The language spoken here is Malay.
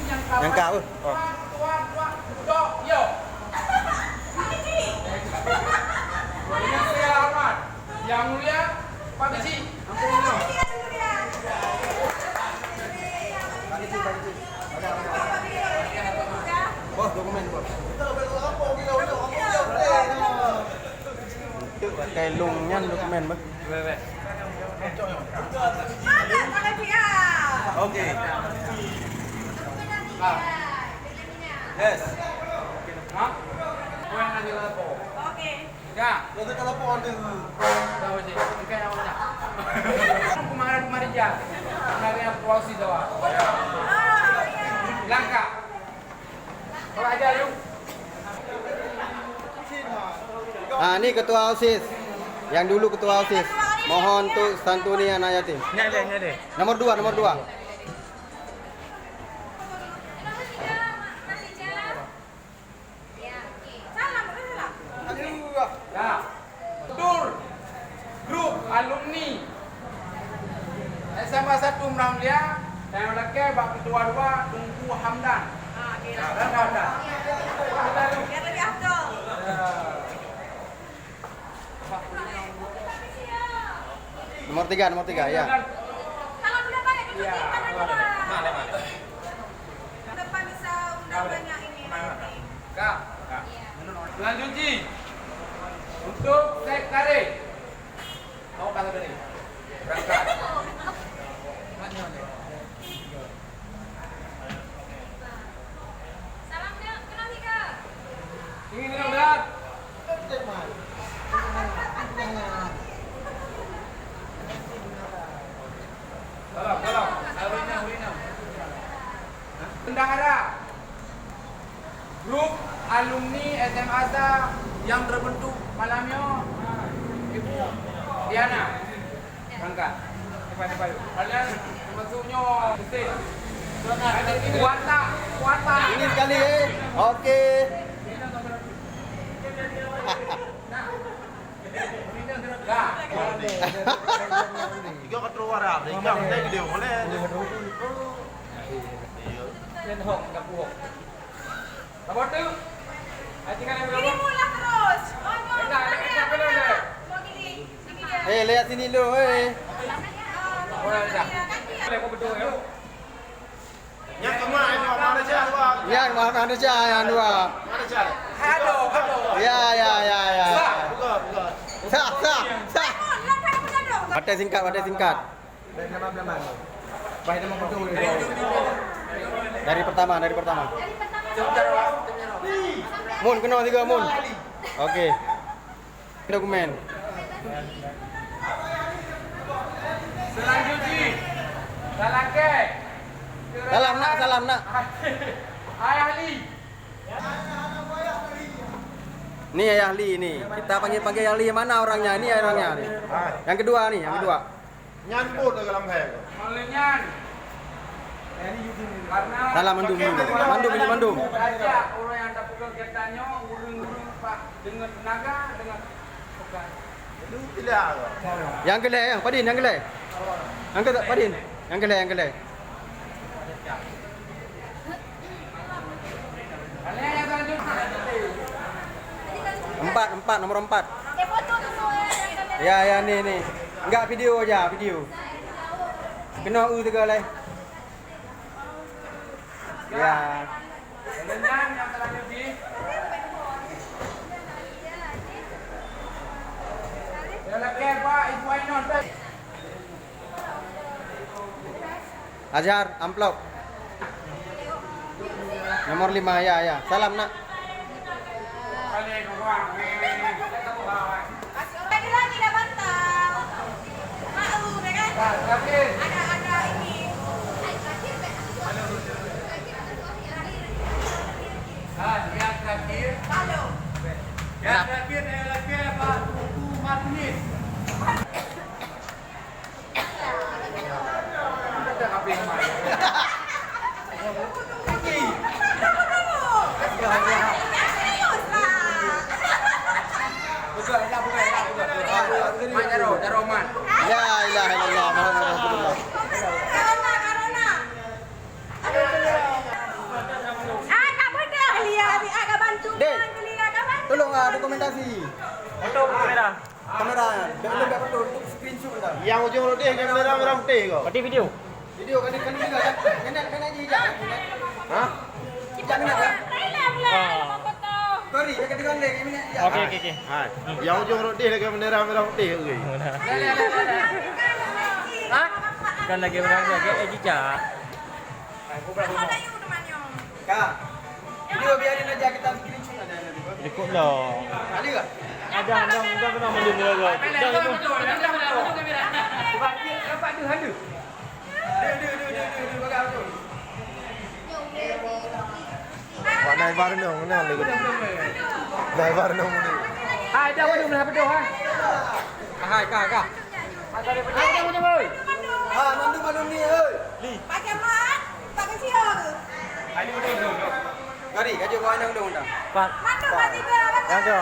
Yang kau. Oh. Yo. Ini saya hormat. Yang mulia Pak Besi. Bos, dokumen bos. Pakai lungnya dokumen bos. Oke. Yes. Hah? Kau yang nanti lapor. Oke. Ya. Jadi kalau pon tu. Tahu sih. Mungkin awalnya. Kemarin ya. Kemarin polisi doa. Langkah. Kalau aja yuk. Ah, ini ketua OSIS. Yang dulu ketua OSIS. Mohon untuk santuni anak yatim. Ini ada. Nomor 2, nomor 2. Ya. Tur. Grup alumni SMA 1 Meramlia dan laki bak ketua 2 Tungku Hamdan. Dan Hamdan. Biar lebih afdol. Nomor 3 ya. Salam udah banyak itu Iya. mana. Depan bisa undang banyak ini nanti. Kak. Selanjutnya untuk sekretaris. Mau kata dari berangkat. Salam kenal Nika. Ini berat. Tolong. Bendahara. Grup alumni SMA Asa yang terbentuk malamnya Ibu Diana. Berangkat. Kalian maksudnya mesin. Ada ini kuata. Ini sekali Oke. Dah. Tiga ketua Arab, tiga kita video boleh. Lên hộp gặp buộc. Nomor 2. Tinggal yang Ini berapa? mulai terus. Mau Gini. Lihat sini dulu, Boleh dah. Boleh kau berdua ya. Yang kemana ini mana aja tuan? Yang mana ada yang 2. Mana aja? Hado. Ya. Buka. Sah. Partai singkat. Dari pertama. Mun kena 3 mun. Oke. Dokumen. Selanjutnya. Salake. Salam nak. Ayah Ali. Nih Ayah Ali nih. Kita panggil Ali mana orangnya? Ini orangnya nih. Yang kedua. Nyambut dalam hal. Malenyan. Karena Salam mandum. Raja orang yang dapat kegiatannya urung-urung Pak dengan tenaga dengan pekerjaan. Itu tidak. Yang kelai yang Padin yang kelai. Angkat Padin. Yang kelai. Kalian yang selanjutnya. 4 nomor 4. Foto semua. Ya nih. Enggak video aja. Kena tiga lai. Ya. Malenyan yang selanjutnya. Salake Pak Ibu Ainon. Azhar amplop. Nomor 5 ya. Salam nak. Kalian uang. Lagi dah bantal. Mau kan? Salake. Ada ini. Yang terakhir. Halo. Yang terakhir lagi Pak Tuku Martinis. Ada apa yang main? Serius lah. Buka. Mak Jaro, Jaroman. La ilaha illallah Muhammadur Rasulullah. dokumentasi. Foto kamera. Kamera. Belum dapat foto untuk screenshot bentar. Yang ujung roti yang merah putih kau. Berarti video. Video kan juga kan. Minat hijab. Hah? Hijab minat kan? Ah. Sorry, jangan digandeng minat hijab. Okey. Hai. Yang ujung roti yang merah putih kau. Ha? Kan lagi menang lagi cicak. Kau dah yuk temannya. Kak. Video biarin aja kita screenshot aja nanti. Ikut dah. Ada enggak? Ada kena mendengar lagi. Dah itu. Dapat tu ada. Dia bagai betul. Pak naik barang dong, mana lagi? Naik barang dong ni. Hai, dah betul dah betul ha. Hai, kak. Ada betul oi. Ah, mandu ni euy. Pakai mat, pakai siapa? Ada betul. Gari, kaju kau undang. Pak. Mandu mati dia. Yang tu.